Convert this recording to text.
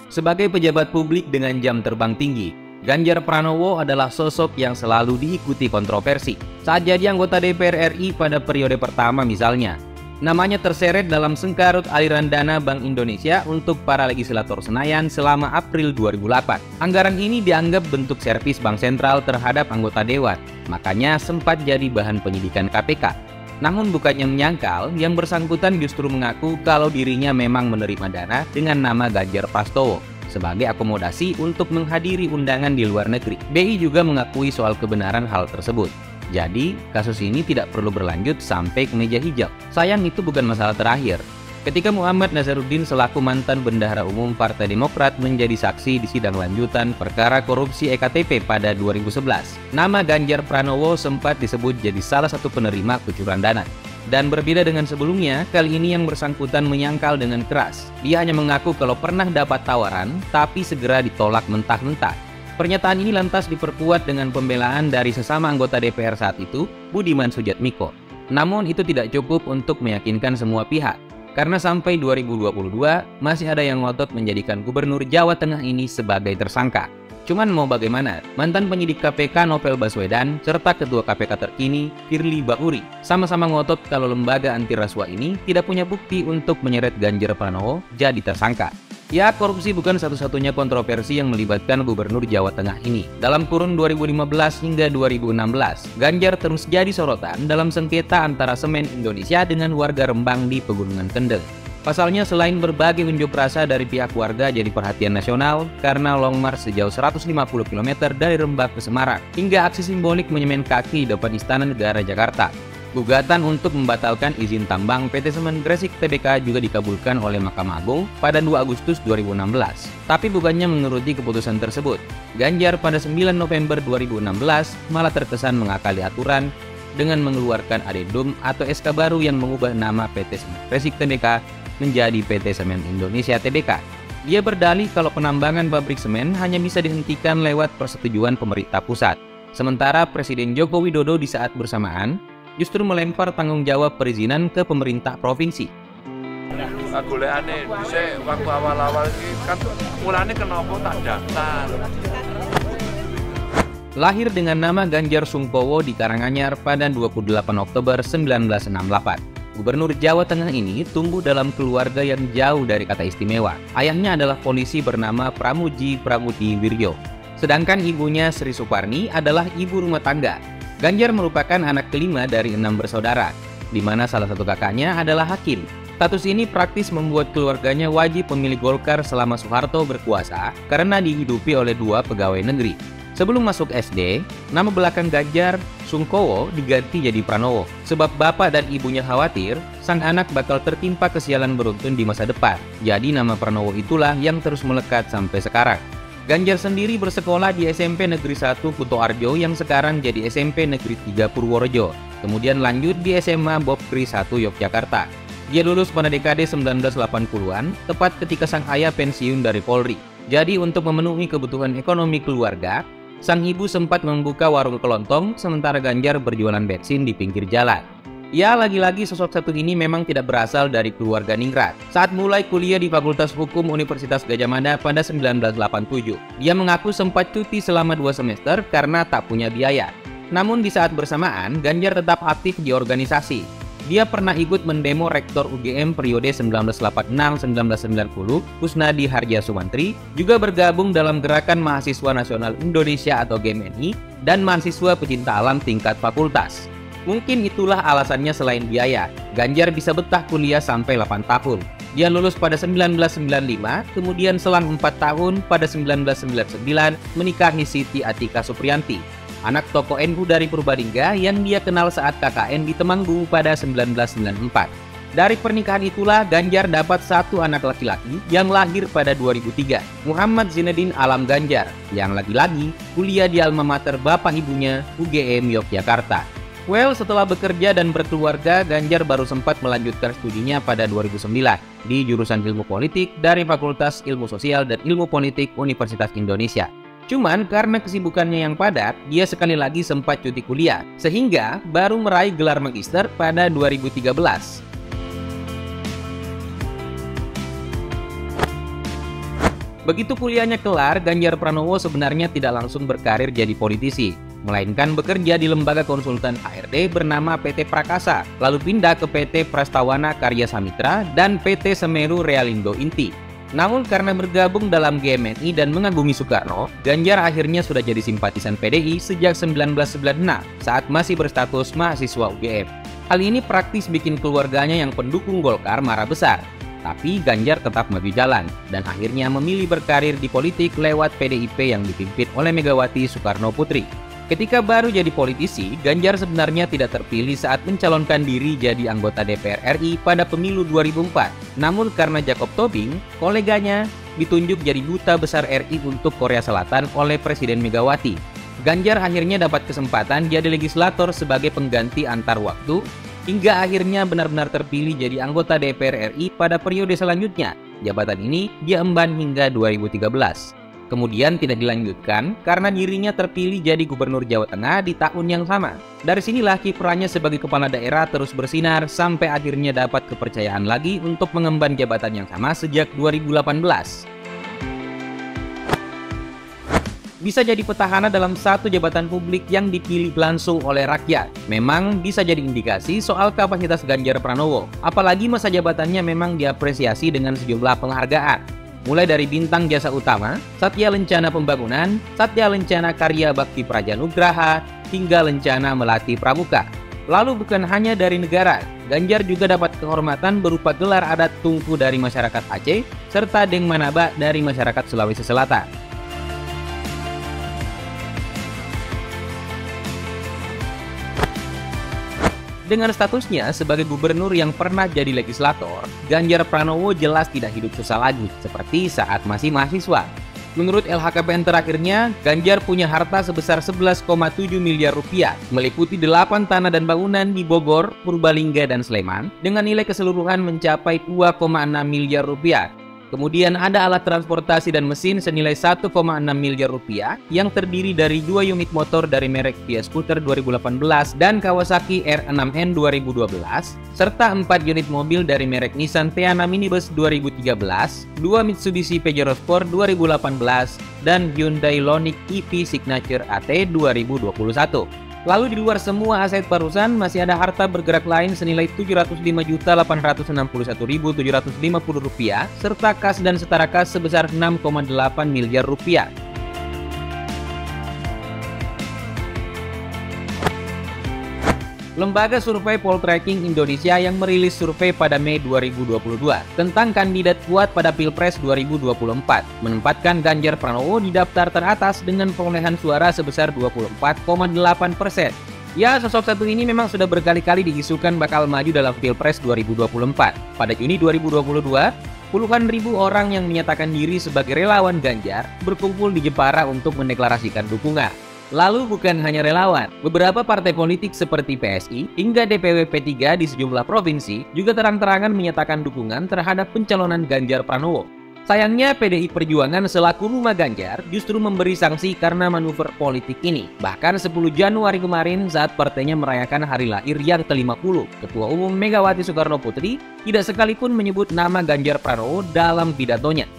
Sebagai pejabat publik dengan jam terbang tinggi, Ganjar Pranowo adalah sosok yang selalu diikuti kontroversi. Saat jadi anggota DPR RI pada periode pertama misalnya, namanya terseret dalam sengkarut aliran dana Bank Indonesia untuk para legislator Senayan selama April 2008. Anggaran ini dianggap bentuk servis Bank Sentral terhadap anggota Dewan, makanya sempat jadi bahan penyidikan KPK. Namun bukannya menyangkal, yang bersangkutan justru mengaku kalau dirinya memang menerima dana dengan nama Ganjar Prastowo sebagai akomodasi untuk menghadiri undangan di luar negeri. BI juga mengakui soal kebenaran hal tersebut. Jadi, kasus ini tidak perlu berlanjut sampai ke meja hijau. Sayang itu bukan masalah terakhir. Ketika Muhammad Nazarudin selaku mantan Bendahara Umum Partai Demokrat menjadi saksi di sidang lanjutan perkara korupsi EKTP pada 2011, nama Ganjar Pranowo sempat disebut jadi salah satu penerima kucuran dana. Dan berbeda dengan sebelumnya, kali ini yang bersangkutan menyangkal dengan keras. Dia hanya mengaku kalau pernah dapat tawaran, tapi segera ditolak mentah-mentah. Pernyataan ini lantas diperkuat dengan pembelaan dari sesama anggota DPR saat itu, Budiman Sujatmiko. Namun itu tidak cukup untuk meyakinkan semua pihak. Karena sampai 2022, masih ada yang ngotot menjadikan Gubernur Jawa Tengah ini sebagai tersangka. Cuman mau bagaimana, mantan penyidik KPK Novel Baswedan, serta Ketua KPK terkini, Firly Bahuri, sama-sama ngotot kalau lembaga anti rasuah ini tidak punya bukti untuk menyeret Ganjar Pranowo jadi tersangka. Ya, korupsi bukan satu-satunya kontroversi yang melibatkan Gubernur Jawa Tengah ini. Dalam kurun 2015 hingga 2016, Ganjar terus jadi sorotan dalam sengketa antara Semen Indonesia dengan warga Rembang di Pegunungan Kendeng. Pasalnya, selain berbagai unjuk rasa dari pihak warga jadi perhatian nasional karena long march sejauh 150 km dari Rembang ke Semarang, hingga aksi simbolik menyemen kaki di depan Istana Negara Jakarta. Gugatan untuk membatalkan izin tambang PT Semen Gresik Tbk juga dikabulkan oleh Mahkamah Agung pada 2 Agustus 2016. Tapi bukannya menuruti keputusan tersebut, Ganjar pada 9 November 2016 malah terkesan mengakali aturan dengan mengeluarkan adendum atau SK baru yang mengubah nama PT Semen Gresik Tbk menjadi PT Semen Indonesia Tbk. Dia berdalih kalau penambangan pabrik semen hanya bisa dihentikan lewat persetujuan pemerintah pusat. Sementara Presiden Joko Widodo di saat bersamaan justru melempar tanggung jawab perizinan ke pemerintah provinsi. Golekane dhisik waktu awal-awal iki kan mulane kenapa tak daftar. Lahir dengan nama Ganjar Sungkowo di Karanganyar pada 28 Oktober 1968. Gubernur Jawa Tengah ini tumbuh dalam keluarga yang jauh dari kata istimewa. Ayahnya adalah polisi bernama Pramuji Pramuti Wirjo. Sedangkan ibunya Sri Suparni adalah ibu rumah tangga. Ganjar merupakan anak kelima dari 6 bersaudara, di mana salah satu kakaknya adalah hakim. Status ini praktis membuat keluarganya wajib memilih Golkar selama Soeharto berkuasa karena dihidupi oleh 2 pegawai negeri. Sebelum masuk SD, nama belakang Ganjar, Sungkowo, diganti jadi Pranowo, sebab bapak dan ibunya khawatir sang anak bakal tertimpa kesialan beruntun di masa depan. Jadi nama Pranowo itulah yang terus melekat sampai sekarang. Ganjar sendiri bersekolah di SMP Negeri 1 Kutoarjo yang sekarang jadi SMP Negeri 3 Purworejo. Kemudian lanjut di SMA Bob Kri 1 Yogyakarta. Dia lulus pada dekade 1980-an, tepat ketika sang ayah pensiun dari Polri. Jadi untuk memenuhi kebutuhan ekonomi keluarga, sang ibu sempat membuka warung kelontong sementara Ganjar berjualan bensin di pinggir jalan. Ya, lagi-lagi sosok satu ini memang tidak berasal dari keluarga ningrat. Saat mulai kuliah di Fakultas Hukum Universitas Gadjah Mada pada 1987, dia mengaku sempat cuti selama 2 semester karena tak punya biaya. Namun di saat bersamaan, Ganjar tetap aktif di organisasi. Dia pernah ikut mendemo Rektor UGM periode 1986-1990, Kusnadi Harja Sumantri, juga bergabung dalam Gerakan Mahasiswa Nasional Indonesia atau GMNI, dan mahasiswa pecinta alam tingkat fakultas. Mungkin itulah alasannya selain biaya, Ganjar bisa betah kuliah sampai 8 tahun. Dia lulus pada 1995, kemudian selang 4 tahun pada 1999 menikahi Siti Atika Supriyanti, anak tokoh NU dari Purbalingga yang dia kenal saat KKN di Temanggung pada 1994. Dari pernikahan itulah Ganjar dapat 1 anak laki-laki yang lahir pada 2003, Muhammad Zinedin Alam Ganjar, yang lagi-lagi kuliah di alma mater bapak ibunya UGM Yogyakarta. Well, setelah bekerja dan berkeluarga, Ganjar baru sempat melanjutkan studinya pada 2009 di jurusan Ilmu Politik dari Fakultas Ilmu Sosial dan Ilmu Politik Universitas Indonesia. Cuman karena kesibukannya yang padat, dia sekali lagi sempat cuti kuliah, sehingga baru meraih gelar magister pada 2013. Begitu kuliahnya kelar, Ganjar Pranowo sebenarnya tidak langsung berkarir jadi politisi, melainkan bekerja di lembaga konsultan HRD bernama PT Prakasa, lalu pindah ke PT Prastawana Karya Samitra dan PT Semeru Realindo Inti. Namun karena bergabung dalam GMNI dan mengagumi Soekarno, Ganjar akhirnya sudah jadi simpatisan PDI sejak 1996 saat masih berstatus mahasiswa UGM. Hal ini praktis bikin keluarganya yang pendukung Golkar marah besar. Tapi Ganjar tetap maju jalan dan akhirnya memilih berkarir di politik lewat PDIP yang dipimpin oleh Megawati Soekarno Putri. Ketika baru jadi politisi, Ganjar sebenarnya tidak terpilih saat mencalonkan diri jadi anggota DPR RI pada pemilu 2004. Namun karena Jacob Tobing, koleganya, ditunjuk jadi duta besar RI untuk Korea Selatan oleh Presiden Megawati. Ganjar akhirnya dapat kesempatan jadi legislator sebagai pengganti antar waktu, hingga akhirnya benar-benar terpilih jadi anggota DPR RI pada periode selanjutnya. Jabatan ini diemban hingga 2013. Kemudian tidak dilanjutkan karena dirinya terpilih jadi Gubernur Jawa Tengah di tahun yang sama. Dari sinilah kiprahnya sebagai kepala daerah terus bersinar sampai akhirnya dapat kepercayaan lagi untuk mengemban jabatan yang sama sejak 2018. Bisa jadi petahana dalam satu jabatan publik yang dipilih langsung oleh rakyat. Memang bisa jadi indikasi soal kapasitas Ganjar Pranowo. Apalagi masa jabatannya memang diapresiasi dengan sejumlah penghargaan. Mulai dari Bintang Jasa Utama, Satya Lencana Pembangunan, Satya Lencana Karya Bakti Prajanugraha, hingga Lencana Melati Pramuka. Lalu bukan hanya dari negara, Ganjar juga dapat kehormatan berupa gelar adat Tungku dari masyarakat Aceh, serta Deng Manaba dari masyarakat Sulawesi Selatan. Dengan statusnya sebagai gubernur yang pernah jadi legislator, Ganjar Pranowo jelas tidak hidup susah lagi seperti saat masih mahasiswa. Menurut LHKPN terakhirnya, Ganjar punya harta sebesar 11,7 miliar rupiah, meliputi 8 tanah dan bangunan di Bogor, Purbalingga, dan Sleman, dengan nilai keseluruhan mencapai 2,6 miliar rupiah. Kemudian ada alat transportasi dan mesin senilai 1,6 miliar rupiah yang terdiri dari 2 unit motor dari merek Kia Scooter 2018 dan Kawasaki R6N 2012, serta 4 unit mobil dari merek Nissan Teana Minibus 2013, 2 Mitsubishi Pajero Sport 2018, dan Hyundai Ioniq EP Signature AT 2021. Lalu di luar semua aset perusahaan masih ada harta bergerak lain senilai Rp705.861.750 serta kas dan setara kas sebesar 6,8 miliar rupiah. Lembaga survei Poltreking Indonesia yang merilis survei pada Mei 2022 tentang kandidat kuat pada Pilpres 2024 menempatkan Ganjar Pranowo di daftar teratas dengan perolehan suara sebesar 24,8%. Ya, sosok satu ini memang sudah berkali-kali diisukan bakal maju dalam Pilpres 2024. Pada Juni 2022, puluhan ribu orang yang menyatakan diri sebagai relawan Ganjar berkumpul di Jepara untuk mendeklarasikan dukungan. Lalu bukan hanya relawan, beberapa partai politik seperti PSI hingga DPW P3 di sejumlah provinsi juga terang-terangan menyatakan dukungan terhadap pencalonan Ganjar Pranowo. Sayangnya PDI Perjuangan selaku rumah Ganjar justru memberi sanksi karena manuver politik ini. Bahkan 10 Januari kemarin saat partainya merayakan hari lahir yang ke-50, Ketua Umum Megawati Soekarno Putri tidak sekalipun menyebut nama Ganjar Pranowo dalam pidatonya.